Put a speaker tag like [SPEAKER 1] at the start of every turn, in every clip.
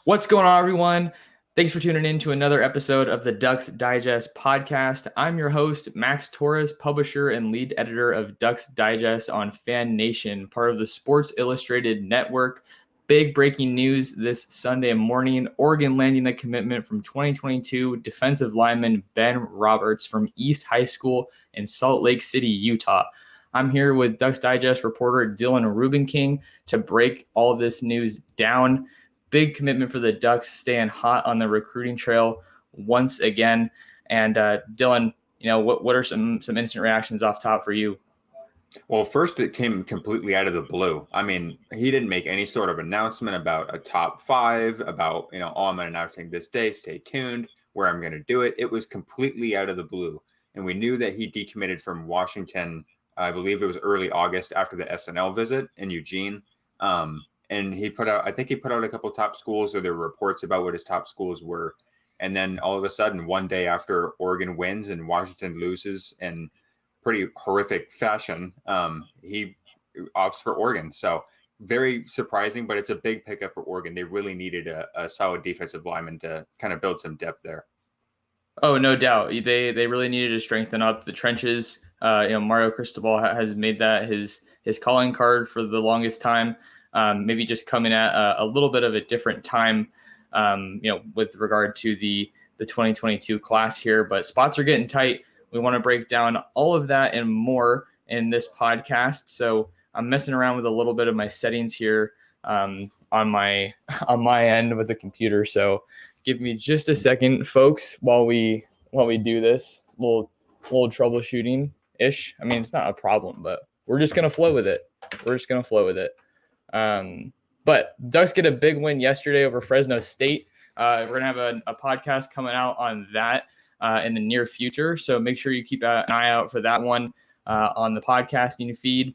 [SPEAKER 1] What's going on, everyone? Thanks for tuning in to another episode of the Ducks Digest podcast. I'm your host, Max Torres, publisher and lead editor of Ducks Digest on Fan Nation, part of the Sports Illustrated Network. Big breaking news this Sunday morning. Oregon landing a commitment from 2022 defensive lineman Ben Roberts from East High School in Salt Lake City, Utah. I'm here with Ducks Digest reporter Dylan Rubenking to break all of this news down. Big commitment for the Ducks, staying hot on the recruiting trail once again. And Dylan, what are some instant reactions off top for you?
[SPEAKER 2] Well, first, it came completely out of the blue. I mean, he didn't make any sort of announcement about a top five, about, I'm announcing this day, stay tuned, where I'm going to do it. It was completely out of the blue. And we knew that he decommitted from Washington, I believe it was early August after the SNL visit in Eugene. And I think he put out a couple of top schools, or there were reports about what his top schools were. And then all of a sudden, one day after Oregon wins and Washington loses in pretty horrific fashion, he opts for Oregon. So very surprising, but it's a big pickup for Oregon. They really needed a solid defensive lineman to kind of build some depth there.
[SPEAKER 1] Oh, no doubt. They really needed to strengthen up the trenches. Mario Cristobal has made that his calling card for the longest time. Maybe just coming at a little bit of a different time, with regard to the 2022 class here. But spots are getting tight. We want to break down all of that and more in this podcast. So I'm messing around with a little bit of my settings here on my end with the computer. So give me just a second, folks, while we do this. A little troubleshooting ish. I mean, it's not a problem, but we're just gonna flow with it. But Ducks get a big win yesterday over Fresno State. We're gonna have a podcast coming out on that in the near future. So make sure you keep an eye out for that one on the podcasting feed.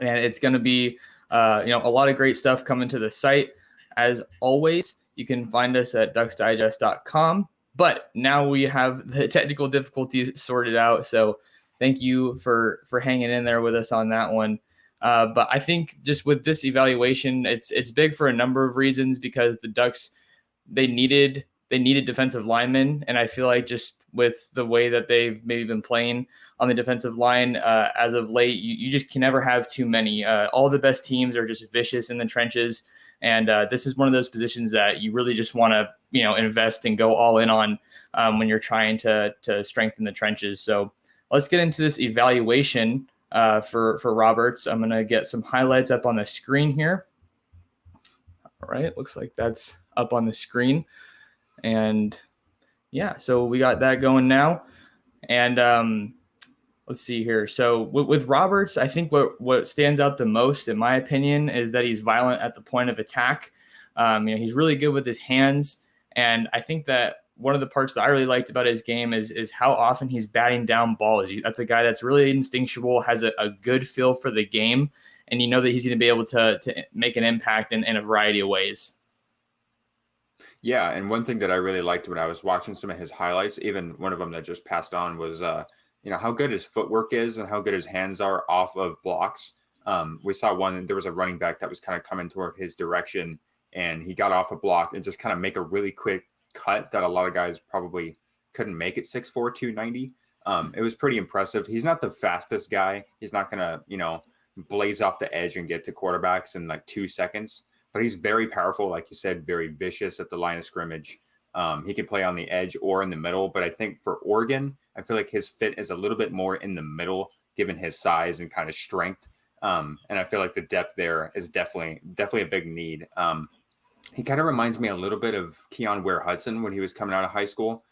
[SPEAKER 1] And it's going to be, a lot of great stuff coming to the site. As always, you can find us at ducksdigest.com. But now we have the technical difficulties sorted out. So thank you for hanging in there with us on that one. But I think just with this evaluation, it's big for a number of reasons, because the Ducks, they needed defensive linemen. And I feel like just with the way that they've maybe been playing on the defensive line as of late, you just can never have too many. All the best teams are just vicious in the trenches. And this is one of those positions that you really just want to, invest and go all in on when you're trying to strengthen the trenches. So let's get into this evaluation for Roberts. I'm going to get some highlights up on the screen here. All right. Looks like that's up on the screen. And yeah, so we got that going now. And let's see here. So with Roberts, I think what stands out the most, in my opinion, is that he's violent at the point of attack. He's really good with his hands. And I think that one of the parts that I really liked about his game is how often he's batting down balls. That's a guy that's really instinctual, has a good feel for the game. And you know that he's going to be able to make an impact in a variety of ways.
[SPEAKER 2] Yeah, and one thing that I really liked when I was watching some of his highlights, even one of them that just passed on, was how good his footwork is and how good his hands are off of blocks. We saw there was a running back that was kind of coming toward his direction, and he got off a block and just kind of make a really quick cut that a lot of guys probably couldn't make at 6'4", 290. It was pretty impressive. He's not the fastest guy. He's not going to, blaze off the edge and get to quarterbacks in like 2 seconds. But he's very powerful, like you said, very vicious at the line of scrimmage. He can play on the edge or in the middle. But I think for Oregon, I feel like his fit is a little bit more in the middle, given his size and kind of strength. And I feel like the depth there is definitely a big need. He kind of reminds me a little bit of Keon Ware-Hudson when he was coming out of high school.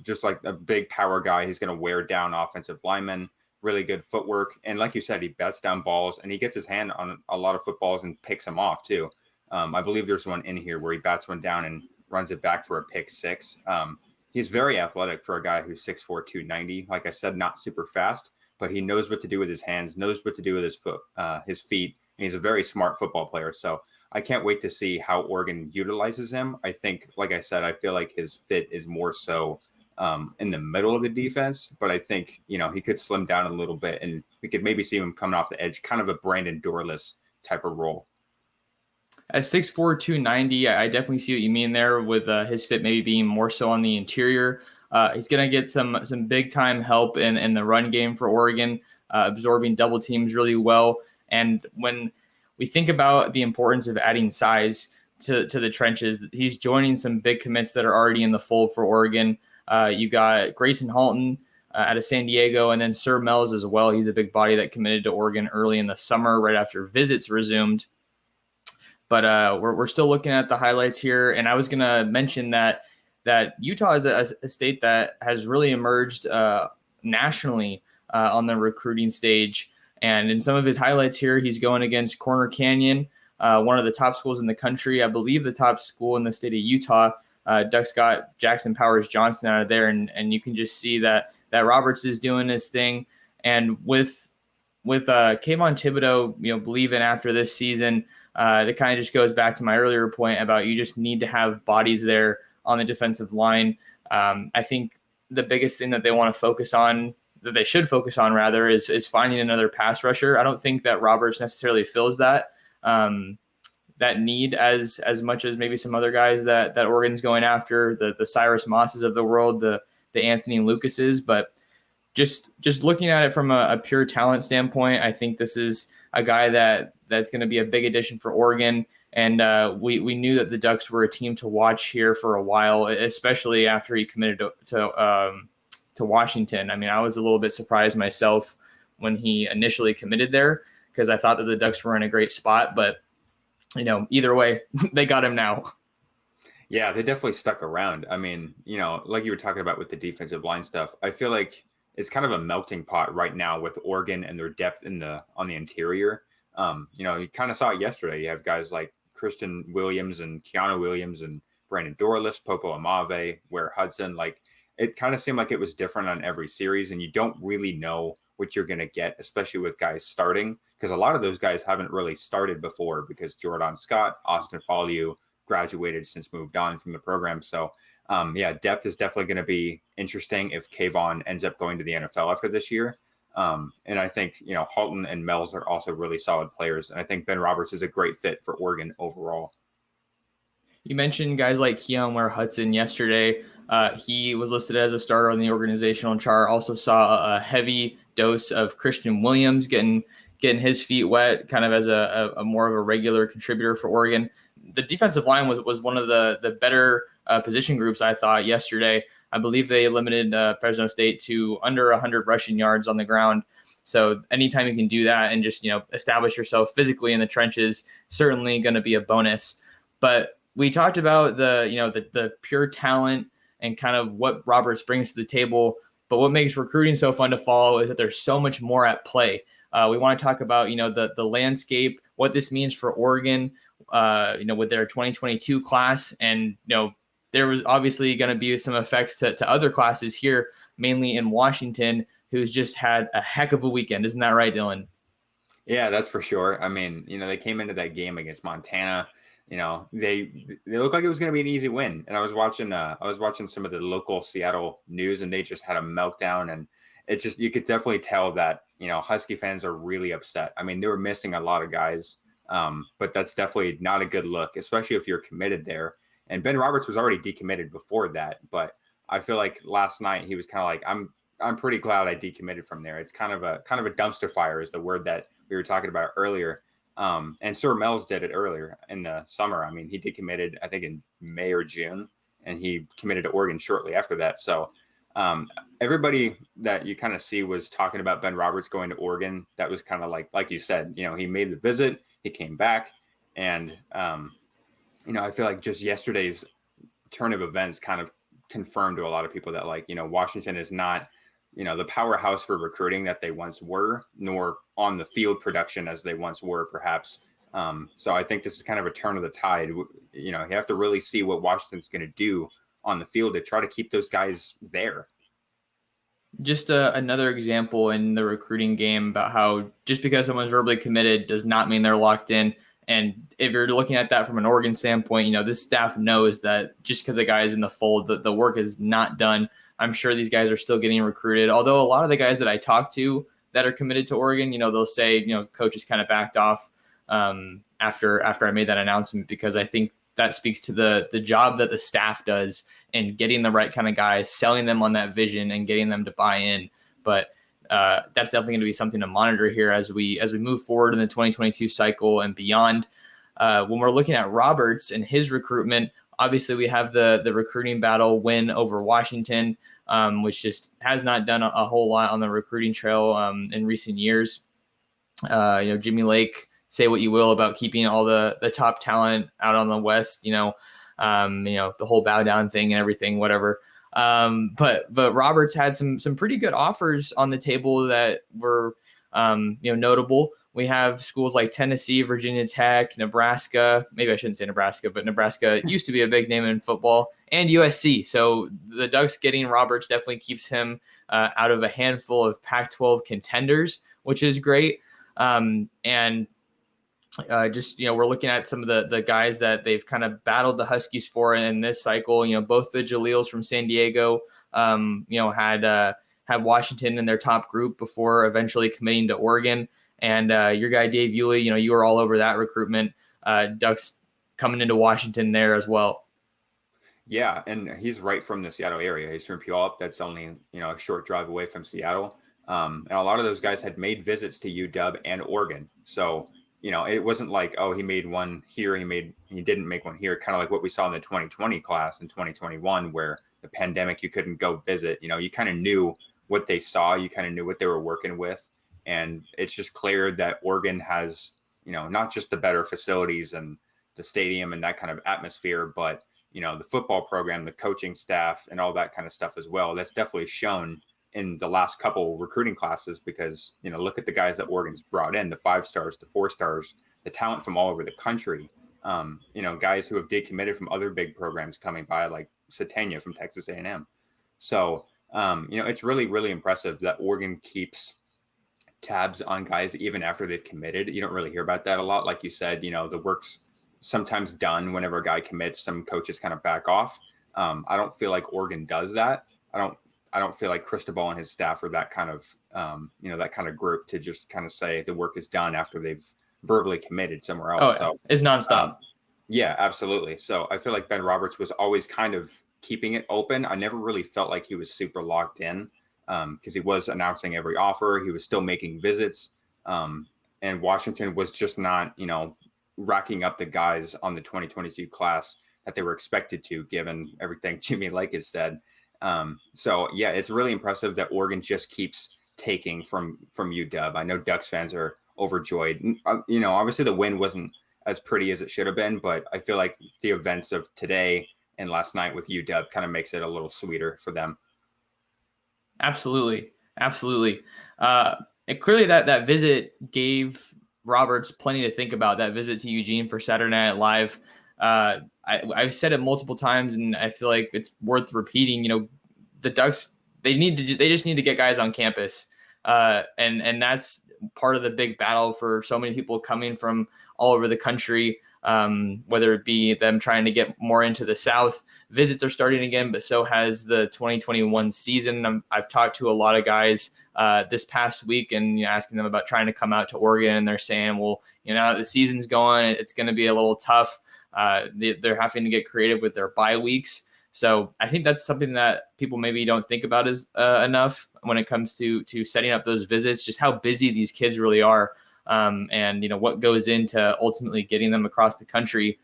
[SPEAKER 2] Just like a big power guy. He's going to wear down offensive linemen. Really good footwork. And like you said, he bats down balls, and he gets his hand on a lot of footballs and picks them off too. I believe there's one in here where he bats one down and runs it back for a pick six. He's very athletic for a guy who's 6'4", 290. Like I said, not super fast, but he knows what to do with his hands, knows what to do with his feet, and he's a very smart football player. So I can't wait to see how Oregon utilizes him. I think, like I said, I feel like his fit is more so in the middle of the defense, but I think, he could slim down a little bit, and we could maybe see him coming off the edge, kind of a Brandon Dorless type of role.
[SPEAKER 1] At 6'4", 290, I definitely see what you mean there with his fit maybe being more so on the interior. He's going to get some big-time help in the run game for Oregon, absorbing double teams really well. And when we think about the importance of adding size to the trenches, he's joining some big commits that are already in the fold for Oregon. You got Gracen Halton out of San Diego, and then Sir Mells as well. He's a big body that committed to Oregon early in the summer, right after visits resumed. But we're still looking at the highlights here, and I was going to mention that Utah is a state that has really emerged nationally on the recruiting stage. And in some of his highlights here, he's going against Corner Canyon, one of the top schools in the country. I believe the top school in the state of Utah. Ducks got Jackson Powers Johnson out of there, and you can just see that Roberts is doing his thing. And with Kayvon Thibodeau, believing after this season, it kind of just goes back to my earlier point about you just need to have bodies there on the defensive line. I think the biggest thing that they want to focus on, that they should focus on rather, is finding another pass rusher. I don't think that Roberts necessarily fills that need as much as maybe some other guys that Oregon's going after, the Cyrus Mosses of the world, the Anthony Lucases. But just looking at it from a pure talent standpoint, I think this is a guy that's going to be a big addition for Oregon. And we knew that the Ducks were a team to watch here for a while, especially after he committed to Washington. I mean, I was a little bit surprised myself when he initially committed there, because I thought that the Ducks were in a great spot. But, either way, they got him now.
[SPEAKER 2] Yeah, they definitely stuck around. I mean, like you were talking about with the defensive line stuff, I feel like it's kind of a melting pot right now with Oregon and their depth on the interior. You kind of saw it yesterday. You have guys like Kristen Williams and Keanu Williams and Brandon Dorless, Popo Amave, Ware Hudson. Like, it kind of seemed like it was different on every series, and you don't really know what you're going to get, especially with guys starting, because a lot of those guys haven't really started before, because Jordan Scott, Austin Faliu graduated since moved on from the program. So depth is definitely going to be interesting if Kayvon ends up going to the NFL after this year. And I think, Halton and Mells are also really solid players. And I think Ben Roberts is a great fit for Oregon overall.
[SPEAKER 1] You mentioned guys like Keon Ware Hudson yesterday. He was listed as a starter on the organizational chart. Also saw a heavy dose of Christian Williams getting his feet wet, kind of as a more of a regular contributor for Oregon. The defensive line was one of the better position groups, I thought, yesterday. I believe they limited Fresno State to under 100 rushing yards on the ground. So anytime you can do that and just establish yourself physically in the trenches, certainly going to be a bonus. But we talked about the pure talent and kind of what Roberts brings to the table. But what makes recruiting so fun to follow is that there's so much more at play. We want to talk about the landscape, what this means for Oregon, with their 2022 class, and there was obviously going to be some effects to other classes here, mainly in Washington, who's just had a heck of a weekend. Isn't that right, Dylan?
[SPEAKER 2] Yeah, that's for sure. I mean, they came into that game against Montana. They looked like it was going to be an easy win. And I was watching some of the local Seattle news, and they just had a meltdown. And it just, you could definitely tell that, Husky fans are really upset. I mean, they were missing a lot of guys, but that's definitely not a good look, especially if you're committed there. And Ben Roberts was already decommitted before that, but I feel like last night he was kind of like, I'm pretty glad I decommitted from there. It's kind of a dumpster fire is the word that we were talking about earlier. And Sir Mells did it earlier in the summer. I mean, he decommitted, I think, in May or June, and he committed to Oregon shortly after that. So everybody that you kind of see was talking about Ben Roberts going to Oregon. That was kind of like you said, he made the visit, he came back, and I feel like just yesterday's turn of events kind of confirmed to a lot of people that Washington is not, the powerhouse for recruiting that they once were, nor on the field production as they once were, perhaps. So I think this is kind of a turn of the tide. You have to really see what Washington's going to do on the field to try to keep those guys there.
[SPEAKER 1] Just another example in the recruiting game about how just because someone's verbally committed does not mean they're locked in. And if you're looking at that from an Oregon standpoint, this staff knows that just because a guy is in the fold, the work is not done. I'm sure these guys are still getting recruited. Although a lot of the guys that I talk to that are committed to Oregon, they'll say, coach has kind of backed off after I made that announcement, because I think that speaks to the job that the staff does in getting the right kind of guys, selling them on that vision, and getting them to buy in. But that's definitely going to be something to monitor here as we move forward in the 2022 cycle and beyond. When we're looking at Roberts and his recruitment, obviously we have the recruiting battle win over Washington, which just has not done a whole lot on the recruiting trail in recent years. Jimmy Lake, say what you will about keeping all the top talent out on the West, the whole bow down thing and everything, whatever. But Roberts had some pretty good offers on the table that were, notable. We have schools like Tennessee, Virginia Tech, Nebraska. Maybe I shouldn't say Nebraska, but Nebraska used to be a big name in football, and USC. So the Ducks getting Roberts definitely keeps him out of a handful of Pac-12 contenders, which is great. We're looking at some of the guys that they've kind of battled the Huskies for in this cycle. Both the Jaleels from San Diego, had Washington in their top group before eventually committing to Oregon. And your guy, Dave Yulee, you were all over that recruitment. Ducks coming into Washington there as well.
[SPEAKER 2] Yeah, and he's right from the Seattle area. He's from Puyallup. That's only, a short drive away from Seattle. And a lot of those guys had made visits to UW and Oregon. So, it wasn't like, oh, he made one here, he didn't make one here. Kind of like what we saw in the 2020 class in 2021, where the pandemic, you couldn't go visit. You kind of knew what they saw. You kind of knew what they were working with. And it's just clear that Oregon has, not just the better facilities and the stadium and that kind of atmosphere, but, the football program, the coaching staff, and all that kind of stuff as well. That's definitely shown in the last couple recruiting classes, because, look at the guys that Oregon's brought in, the 5 stars, the 4 stars, the talent from all over the country. Guys who have decommitted from other big programs coming by, like Satania from Texas A&M. So, it's really, really impressive that Oregon keeps tabs on guys even after they've committed. You don't really hear about that a lot. Like you said, the work's sometimes done whenever a guy commits. Some coaches kind of back off. I don't feel like Oregon does that. I don't feel like Cristobal and his staff are that kind of, that kind of group to just kind of say the work is done after they've verbally committed somewhere else. So
[SPEAKER 1] it's nonstop.
[SPEAKER 2] Yeah, absolutely. So I feel like Ben Roberts was always kind of keeping it open. I never really felt like he was super locked in, because he was announcing every offer. He was still making visits. And Washington was just not, racking up the guys on the 2022 class that they were expected to, given everything Jimmy Lake has said. So yeah, it's really impressive that Oregon just keeps taking from UW. I know Ducks fans are overjoyed. Obviously the win wasn't as pretty as it should have been, but I feel like the events of today and last night with UW kind of makes it a little sweeter for them.
[SPEAKER 1] Absolutely. And clearly that visit gave Roberts plenty to think about, that visit to Eugene for Saturday Night Live. I've said it multiple times, and I feel like it's worth repeating. The Ducks, they just need to get guys on campus, and that's part of the big battle for so many people coming from all over the country. Whether it be them trying to get more into the South, visits are starting again, but so has the 2021 season. I've talked to a lot of guys this past week and asking them about trying to come out to Oregon, and they're saying, well, the season's going, it's going to be a little tough. They're having to get creative with their bye weeks. So I think that's something that people maybe don't think about as enough when it comes to setting up those visits, just how busy these kids really are. And what goes into ultimately getting them across the country.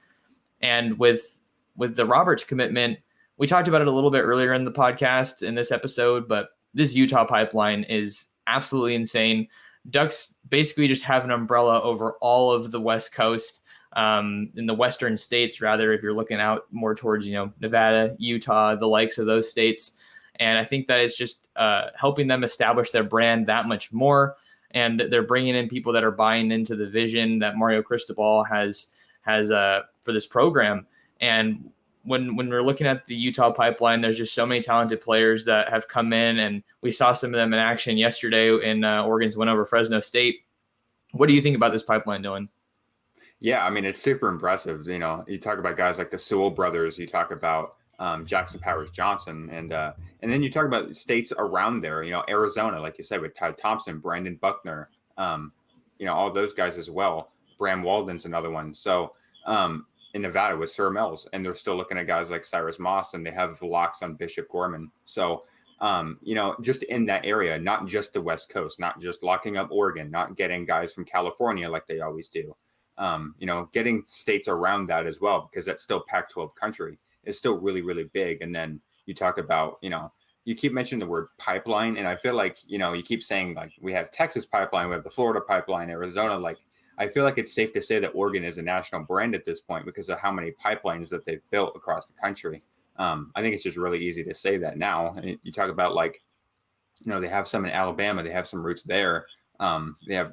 [SPEAKER 1] And with the Roberts commitment, we talked about it a little bit earlier in the podcast in this episode, but this Utah pipeline is absolutely insane. Ducks basically just have an umbrella over all of the West Coast, in the Western states, rather, if you're looking out more towards, Nevada, Utah, the likes of those states. And I think that is just helping them establish their brand that much more. And they're bringing in people that are buying into the vision that Mario Cristobal has for this program. And when we're looking at the Utah pipeline, there's just so many talented players that have come in, and we saw some of them in action yesterday in Oregon's win over Fresno State. What do you think about this pipeline, Dylan?
[SPEAKER 2] Yeah, I mean, it's super impressive. You talk about guys like the Sewell brothers, you talk about Jackson Powers Johnson, and then you talk about states around there, Arizona, like you said, with Todd Thompson, Brandon Buckner, all those guys as well. Bram Walden's another one. So in Nevada with Sir Mells, and they're still looking at guys like Cyrus Moss, and they have locks on Bishop Gorman. So just in that area, not just the West Coast, not just locking up Oregon, not getting guys from California like they always do. Getting states around that as well, because that's still Pac-12 country, is still really, really big. And then you talk about, you keep mentioning the word pipeline, and I feel like, you keep saying like we have Texas pipeline, we have the Florida pipeline, Arizona. Like, I feel like it's safe to say that Oregon is a national brand at this point because of how many pipelines that they've built across the country. I think it's just really easy to say that now. And you talk about like, they have some in Alabama, they have some roots there. They have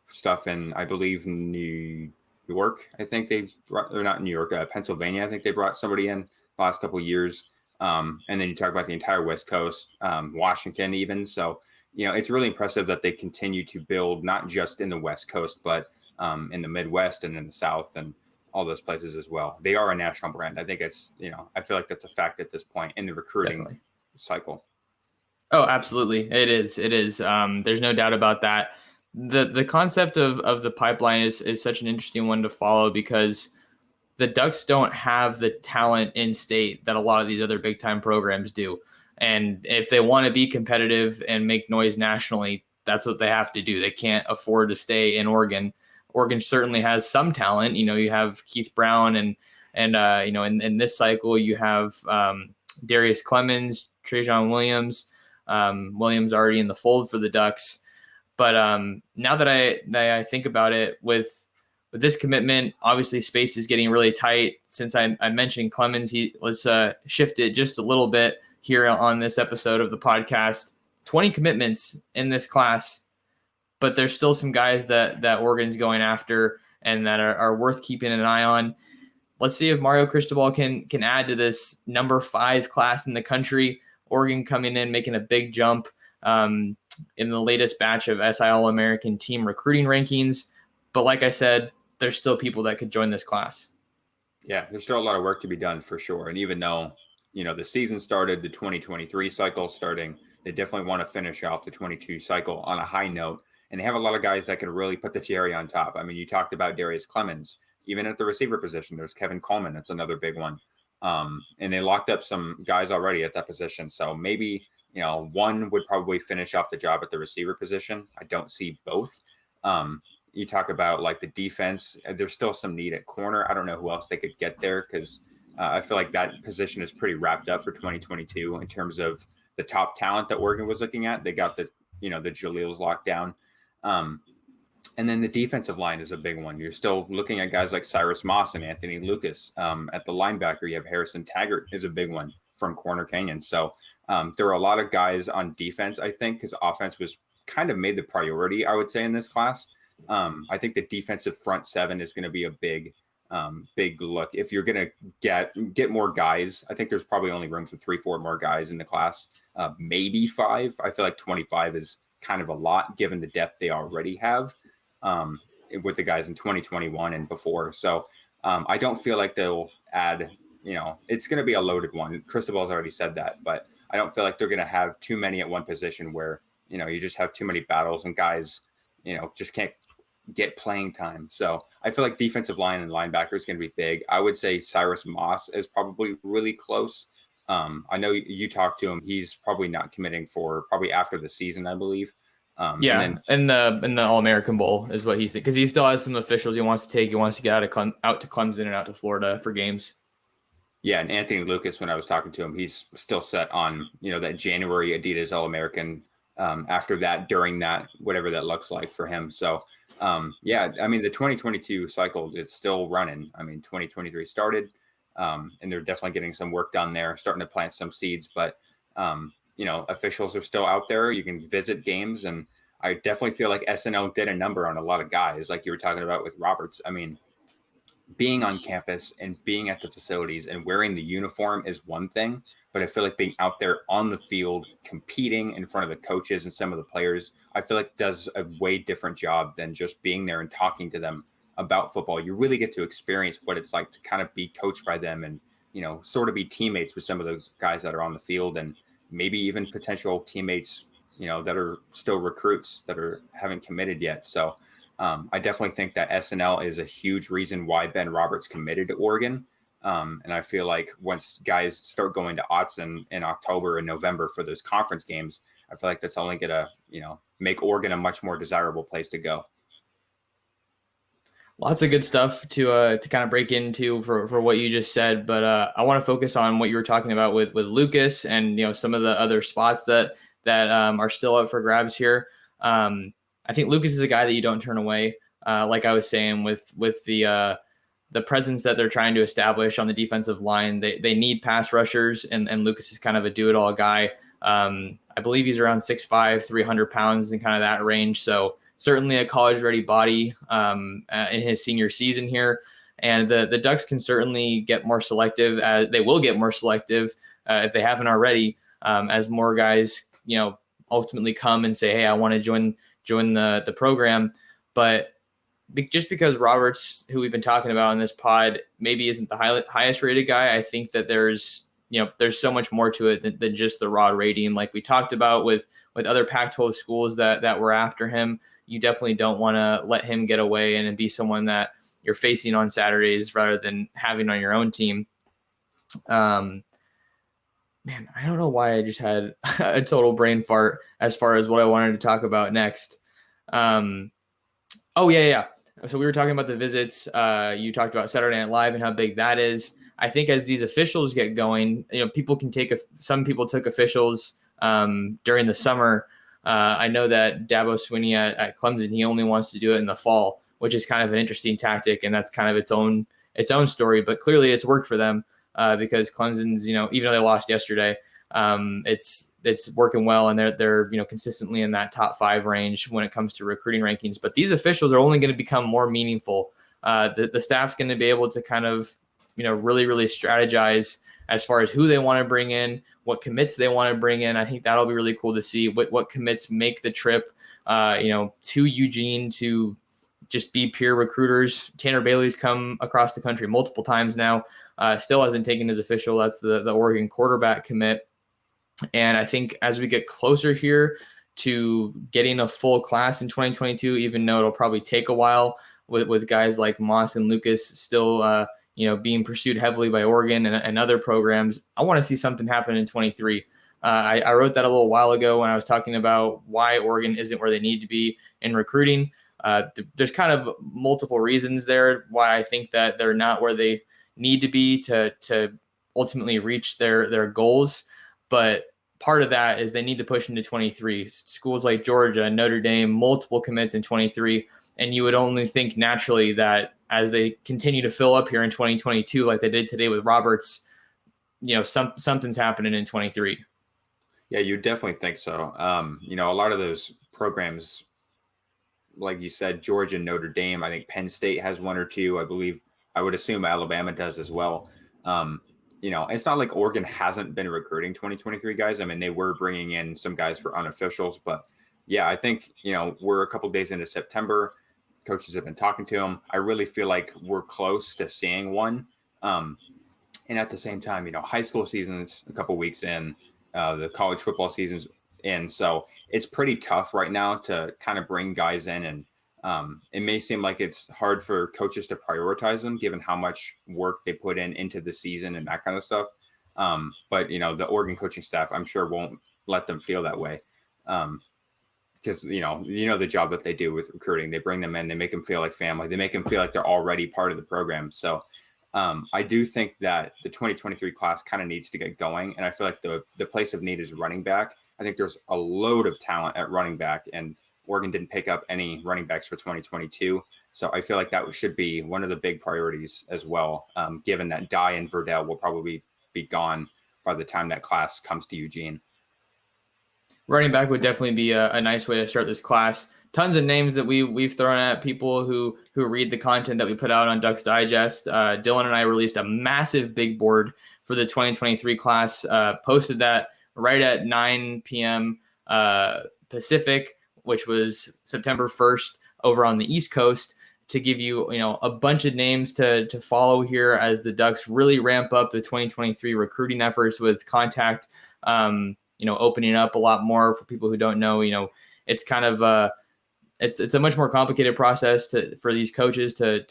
[SPEAKER 2] stuff in, I believe, New York. I think they brought, or not New York, Pennsylvania. I think they brought somebody in the last couple of years. And then you talk about the entire West Coast, Washington even. So, it's really impressive that they continue to build not just in the West Coast, but in the Midwest and in the South and all those places as well. They are a national brand. I think it's, I feel like that's a fact at this point in the recruiting cycle.
[SPEAKER 1] Oh, absolutely. It is. There's no doubt about that. The concept of the pipeline is such an interesting one to follow because the Ducks don't have the talent in state that a lot of these other big time programs do. And if they want to be competitive and make noise nationally, that's what they have to do. They can't afford to stay in Oregon. Oregon certainly has some talent. You have Keith Brown and in this cycle you have Darius Clemens, Trajan Williams. Williams already in the fold for the Ducks. But now that I think about it, with this commitment, obviously space is getting really tight. Since I mentioned Clemens, let's shift it just a little bit here on this episode of the podcast. 20 commitments in this class, but there's still some guys that Oregon's going after and that are worth keeping an eye on. Let's see if Mario Cristobal can add to this number 5 class in the country. Oregon coming in, making a big jump in the latest batch of SI All-American team recruiting rankings. But like I said, there's still people that could join this class.
[SPEAKER 2] Yeah, there's still a lot of work to be done for sure. And even though, the season started, the 2023 cycle starting, they definitely want to finish off the 22 cycle on a high note. And they have a lot of guys that can really put the cherry on top. I mean, you talked about Darius Clemens. Even at the receiver position, there's Kevin Coleman. That's another big one. And they locked up some guys already at that position. So maybe, one would probably finish off the job at the receiver position. I don't see both. You talk about like the defense. There's still some need at corner. I don't know who else they could get there because I feel like that position is pretty wrapped up for 2022 in terms of the top talent that Oregon was looking at. They got the Jalil's locked down. And then the defensive line is a big one. You're still looking at guys like Cyrus Moss and Anthony Lucas. At the linebacker, you have Harrison Taggart is a big one from Corner Canyon. So there are a lot of guys on defense, I think, because offense was kind of made the priority, I would say, in this class. I think the defensive front 7 is going to be a big look. If you're going to get more guys, I think there's probably only room for 3-4 more guys in the class, maybe 5. I feel like 25 is kind of a lot given the depth they already have with the guys in 2021 and before. So I don't feel like they'll add, it's going to be a loaded one. Cristobal's already said that, but I don't feel like they're going to have too many at one position where, you just have too many battles and guys, just can't get playing time. So I feel like defensive line and linebacker is going to be big. I would say Cyrus Moss is probably really close. I know you talked to him. He's probably not committing for probably after the season, I believe.
[SPEAKER 1] In the All-American Bowl is what he's thinking, because he still has some officials he wants to take. He wants to get out to Clemson and out to Florida for games.
[SPEAKER 2] Yeah, and Anthony Lucas, when I was talking to him, he's still set on that January Adidas All-American. After that, during that, whatever that looks like for him. So yeah, I mean the 2022 cycle, it's still running. I mean 2023 started, and they're definitely getting some work done there, starting to plant some seeds. But officials are still out there. You can visit games, and I definitely feel like SNL did a number on a lot of guys, like you were talking about with Roberts. I mean, being on campus and being at the facilities and wearing the uniform is one thing, but I feel like being out there on the field, competing in front of the coaches and some of the players, I feel like does a way different job than just being there and talking to them about football. You really get to experience what it's like to kind of be coached by them and, sort of be teammates with some of those guys that are on the field and maybe even potential teammates, that are still recruits that haven't committed yet. So I definitely think that SNL is a huge reason why Ben Roberts committed to Oregon. And I feel like once guys start going to Autzen in October and November for those conference games, I feel like that's only going to, make Oregon a much more desirable place to go.
[SPEAKER 1] Lots of good stuff to kind of break into for what you just said, but I want to focus on what you were talking about with Lucas and some of the other spots that are still up for grabs here. I think Lucas is a guy that you don't turn away. Like I was saying, with the presence that they're trying to establish on the defensive line, they need pass rushers, and Lucas is kind of a do-it-all guy. I believe he's around 6'5", 300 pounds in kind of that range. So certainly a college-ready body in his senior season here. And the Ducks can certainly get more selective. They will get more selective if they haven't already, as more guys, ultimately come and say, hey, I want to join the program. But just because Roberts, who we've been talking about in this pod, maybe isn't the highest rated guy, I think that there's so much more to it than just the raw rating. Like we talked about with other Pac-12 schools that were after him, you definitely don't want to let him get away and be someone that you're facing on Saturdays rather than having on your own team. Man, I don't know why I just had a total brain fart as far as what I wanted to talk about next. Oh, yeah. So we were talking about the visits. You talked about Saturday Night Live and how big that is. I think as these officials get going, people can some people took officials during the summer. I know that Dabo Swinney at Clemson, he only wants to do it in the fall, which is kind of an interesting tactic, and that's kind of its own story. But clearly, it's worked for them because Clemson's, even though they lost yesterday, it's working well, and they're consistently in that top 5 range when it comes to recruiting rankings. But these officials are only going to become more meaningful. The staff's going to be able to kind of really, really strategize as far as who they want to bring in, what commits they want to bring in. I think that'll be really cool to see what commits make the trip, to Eugene to just be peer recruiters. Tanner Bailey's come across the country multiple times now, still hasn't taken his official. That's the Oregon quarterback commit. And I think as we get closer here to getting a full class in 2022, even though it'll probably take a while with guys like Moss and Lucas still being pursued heavily by Oregon and other programs, I want to see something happen in 23. I wrote that a little while ago when I was talking about why Oregon isn't where they need to be in recruiting. There's kind of multiple reasons there why I think that they're not where they need to be to ultimately reach their goals. But part of that is they need to push into 23. Schools like Georgia, Notre Dame, multiple commits in 23. And you would only think naturally that as they continue to fill up here in 2022, like they did today with Roberts, something's happening in 23.
[SPEAKER 2] Yeah, you definitely think so. A lot of those programs, like you said, Georgia, Notre Dame, I think Penn State has one or two. I would assume Alabama does as well. It's not like Oregon hasn't been recruiting 2023 guys. I mean, they were bringing in some guys for unofficials, but yeah, I think, we're a couple days into September. Coaches have been talking to him. I really feel like we're close to seeing one. And at the same time, high school season's a couple weeks in, the college football season's in. So it's pretty tough right now to kind of bring guys in. And it may seem like it's hard for coaches to prioritize them given how much work they put into the season and that kind of stuff. But the Oregon coaching staff, I'm sure, won't let them feel that way. Because, the job that they do with recruiting, they bring them in, they make them feel like family. They make them feel like they're already part of the program. So I do think that the 2023 class kind of needs to get going. And I feel like the place of need is running back. I think there's a load of talent at running back, and Oregon didn't pick up any running backs for 2022. So I feel like that should be one of the big priorities as well, given that Dye and Verdell will probably be gone by the time that class comes to Eugene.
[SPEAKER 1] Running back would definitely be a nice way to start this class. Tons of names that we've thrown at people who read the content that we put out on Ducks Digest. Dylan and I released a massive big board for the 2023 class, posted that right at 9 p.m. Pacific, which was September 1st over on the East Coast, to give you, a bunch of names to follow here as the Ducks really ramp up the 2023 recruiting efforts with contact, opening up a lot more for people who don't know. It's kind of it's a much more complicated process for these coaches to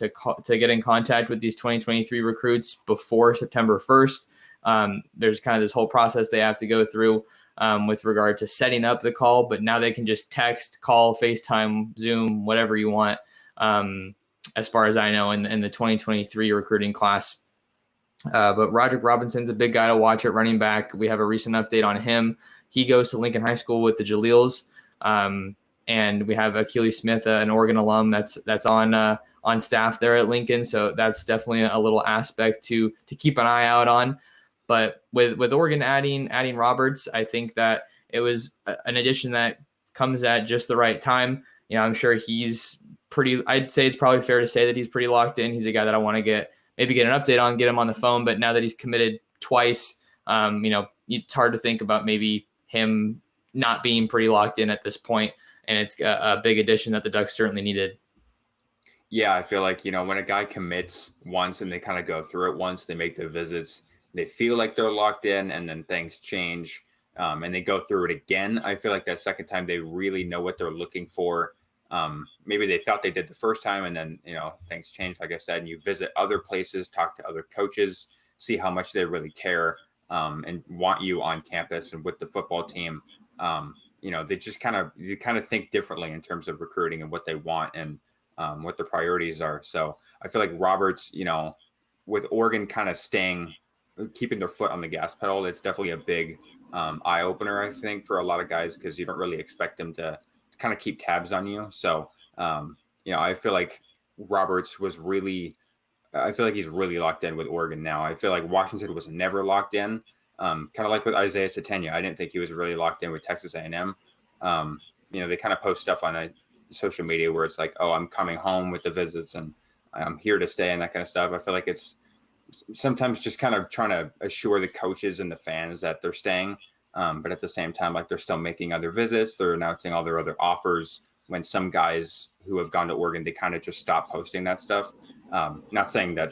[SPEAKER 1] get in contact with these 2023 recruits before September 1st. There's kind of this whole process they have to go through with regard to setting up the call, but now they can just text, call, FaceTime, Zoom, whatever you want. As far as I know, in the 2023 recruiting class. But Roderick Robinson's a big guy to watch at running back. We have a recent update on him. He goes to Lincoln High School with the Jaleels. And we have Akili Smith, an Oregon alum that's on staff there at Lincoln. So that's definitely a little aspect to keep an eye out on. But with Oregon adding Roberts, I think that it was an addition that comes at just the right time. I'm sure he's I'd say it's probably fair to say that he's pretty locked in. He's a guy that I want to get an update on, get him on the phone. But now that he's committed twice, it's hard to think about maybe him not being pretty locked in at this point. And it's a big addition that the Ducks certainly needed.
[SPEAKER 2] Yeah, I feel like, when a guy commits once and they kind of go through it once, they make their visits, they feel like they're locked in, and then things change and they go through it again. I feel like that second time they really know what they're looking for. Maybe they thought they did the first time, and then, things change, like I said, and you visit other places, talk to other coaches, see how much they really care and want you on campus and with the football team. They just you kind of think differently in terms of recruiting and what they want and what the priorities are. So I feel like Roberts, with Oregon kind of keeping their foot on the gas pedal, it's definitely a big eye opener, I think, for a lot of guys, because you don't really expect them to kind of keep tabs on you. So, I feel like Roberts he's really locked in with Oregon now. I feel like Washington was never locked in. Kind of like with Isaiah Satenia. I didn't think he was really locked in with Texas A&M. They kind of post stuff on social media where it's like, oh, I'm coming home with the visits and I'm here to stay and that kind of stuff. I feel like it's sometimes just kind of trying to assure the coaches and the fans that they're staying. But at the same time, like, they're still making other visits. They're announcing all their other offers. When some guys who have gone to Oregon, they kind of just stop posting that stuff. Not saying that,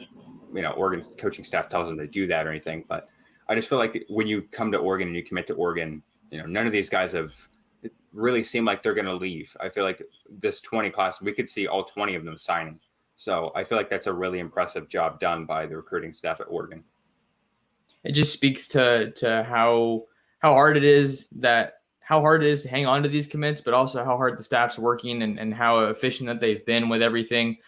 [SPEAKER 2] Oregon's coaching staff tells them to do that or anything, but I just feel like when you come to Oregon and you commit to Oregon, none of these guys really seem like they're going to leave. I feel like this 20 class, we could see all 20 of them signing. So I feel like that's a really impressive job done by the recruiting staff at Oregon.
[SPEAKER 1] It just speaks to how hard it is to hang on to these commits, but also how hard the staff's working and how efficient that they've been with everything.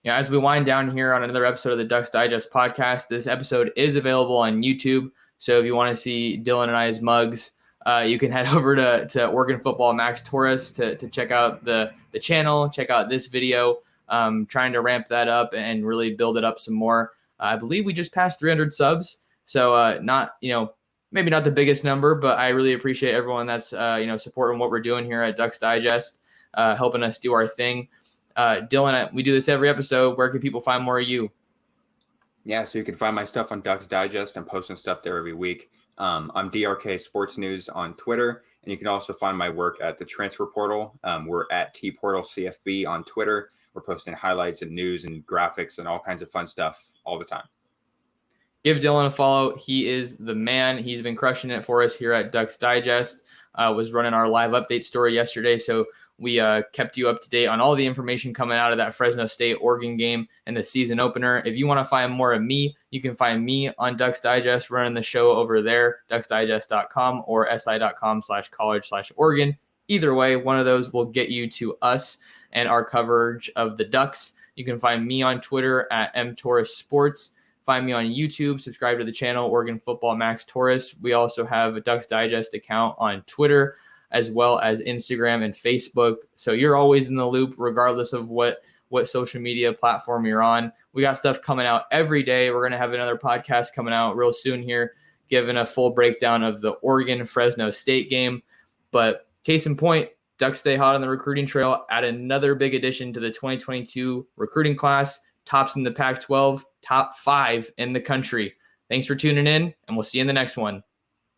[SPEAKER 1] As we wind down here on another episode of the Ducks Digest podcast, this episode is available on YouTube. So if you want to see Dylan and I's mugs, you can head over to Oregon Football Max Torres to check out the channel, check out this video, trying to ramp that up and really build it up some more. I believe we just passed 300 subs. So maybe not the biggest number, but I really appreciate everyone that's, supporting what we're doing here at Ducks Digest, helping us do our thing. Dylan, we do this every episode. Where can people find more of you?
[SPEAKER 2] Yeah, so you can find my stuff on Ducks Digest. I'm posting stuff there every week. I'm DRK Sports News on Twitter, and you can also find my work at the Transfer Portal. We're at TPortalCFB on Twitter. We're posting highlights and news and graphics and all kinds of fun stuff all the time.
[SPEAKER 1] Give Dylan a follow. He is the man. He's been crushing it for us here at Ducks Digest. Was running our live update story yesterday, so we kept you up to date on all the information coming out of that Fresno State Oregon game and the season opener. If you want to find more of me, you can find me on Ducks Digest running the show over there, ducksdigest.com or si.com/college/Oregon. Either way, one of those will get you to us and our coverage of the Ducks. You can find me on Twitter at mtorresports. Find me on YouTube, subscribe to the channel, Oregon Football Max Torres. We also have a Ducks Digest account on Twitter, as well as Instagram and Facebook. So you're always in the loop, regardless of what social media platform you're on. We got stuff coming out every day. We're going to have another podcast coming out real soon here, giving a full breakdown of the Oregon-Fresno State game. But case in point, Ducks stay hot on the recruiting trail. Add another big addition to the 2022 recruiting class. Tops in the Pac-12, top 5 in the country. Thanks for tuning in, and we'll see you in the next one.